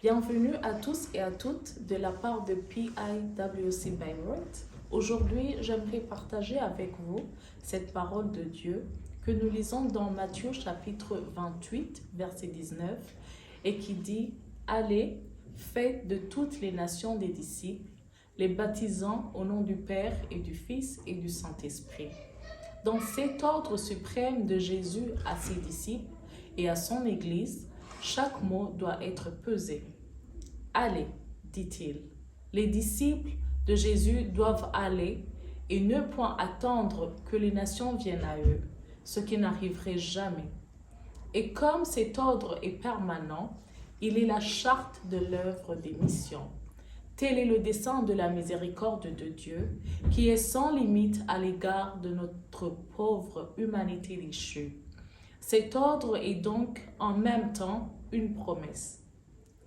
Bienvenue à tous et à toutes de la part de PIWC Bayreuth. Aujourd'hui, j'aimerais partager avec vous cette parole de Dieu que nous lisons dans Matthieu chapitre 28, verset 19, et qui dit « Allez, faites de toutes les nations des disciples, les baptisant au nom du Père et du Fils et du Saint-Esprit. » Dans cet ordre suprême de Jésus à ses disciples et à son Église, chaque mot doit être pesé. « Allez », dit-il. Les disciples de Jésus doivent aller et ne point attendre que les nations viennent à eux, ce qui n'arriverait jamais. Et comme cet ordre est permanent, il est la charte de l'œuvre des missions. Tel est le dessein de la miséricorde de Dieu, qui est sans limite à l'égard de notre pauvre humanité déchue. Cet ordre est donc en même temps une promesse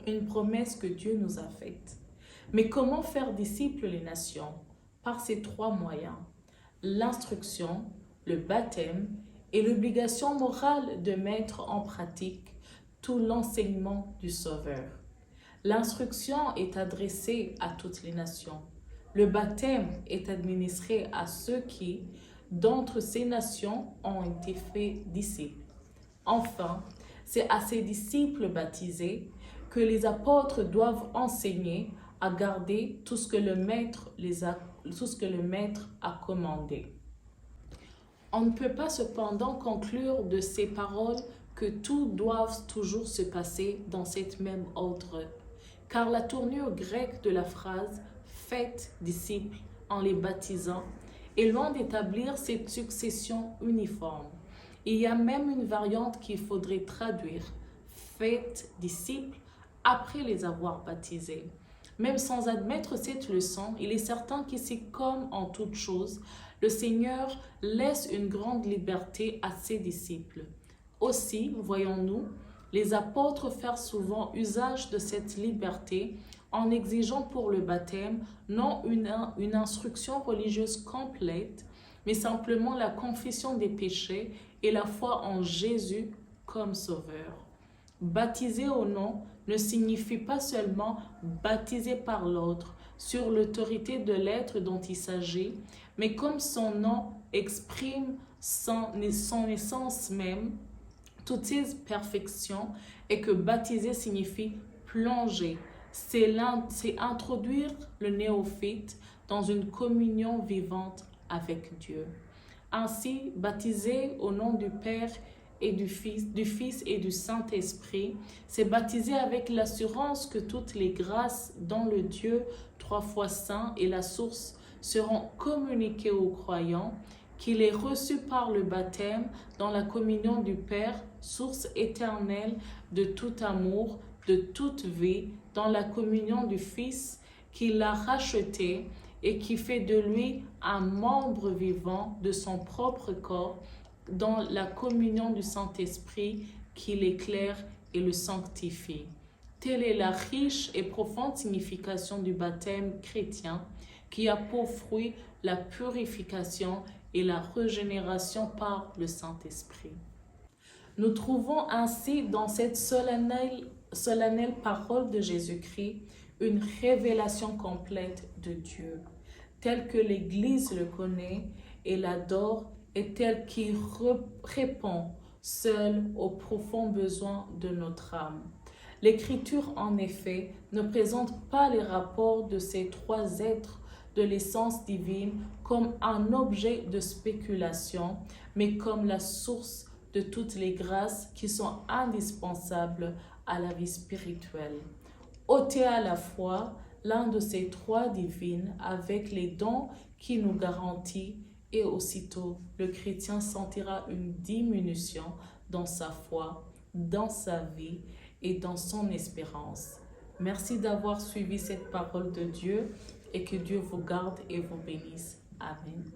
que Dieu nous a faite. Mais comment faire disciples les nations? Par ces trois moyens: l'instruction, le baptême et l'obligation morale de mettre en pratique tout l'enseignement du Sauveur. L'instruction est adressée à toutes les nations. Le baptême est administré à ceux qui, d'entre ces nations, ont été faits disciples. Enfin, c'est à ces disciples baptisés que les apôtres doivent enseigner à garder tout ce que le Maître a commandé. On ne peut pas cependant conclure de ces paroles que tout doit toujours se passer dans cette même ordre, car la tournure grecque de la phrase « faites disciples en les baptisant » est loin d'établir cette succession uniforme. Il y a même une variante qu'il faudrait traduire « faites disciples » après les avoir baptisés. Même sans admettre cette leçon, il est certain qu'ici, comme en toute chose, le Seigneur laisse une grande liberté à ses disciples. Aussi, voyons-nous, les apôtres faire souvent usage de cette liberté en exigeant pour le baptême non une instruction religieuse complète, mais simplement la confession des péchés et la foi en Jésus comme Sauveur. Baptiser au nom ne signifie pas seulement baptiser par l'autre sur l'autorité de l'être dont il s'agit, mais comme son nom exprime son essence même, toutes ses perfections, et que baptiser signifie plonger. C'est introduire le néophyte dans une communion vivante avec Dieu. Ainsi, baptiser au nom du Père et du Fils et du Saint-Esprit, c'est baptiser avec l'assurance que toutes les grâces dont le Dieu trois fois saint et la source seront communiquées aux croyants, qu'il est reçu par le baptême dans la communion du Père, source éternelle de tout amour, de toute vie, dans la communion du Fils qui l'a racheté et qui fait de lui un membre vivant de son propre corps, dans la communion du Saint-Esprit qui l'éclaire et le sanctifie. Telle est la riche et profonde signification du baptême chrétien qui a pour fruit la purification et la régénération par le Saint-Esprit. Nous trouvons ainsi dans cette solennelle parole de Jésus-Christ une révélation complète de Dieu, telle que l'Église le connaît et l'adore, et tel qu'il répond seul aux profonds besoins de notre âme. L'Écriture, en effet, ne présente pas les rapports de ces trois êtres de l'essence divine comme un objet de spéculation, mais comme la source de toutes les grâces qui sont indispensables à la vie spirituelle. Ôter à la fois l'un de ces trois divines avec les dons qui nous garantit, et aussitôt le chrétien sentira une diminution dans sa foi, dans sa vie et dans son espérance. Merci d'avoir suivi cette parole de Dieu et que Dieu vous garde et vous bénisse. Amen.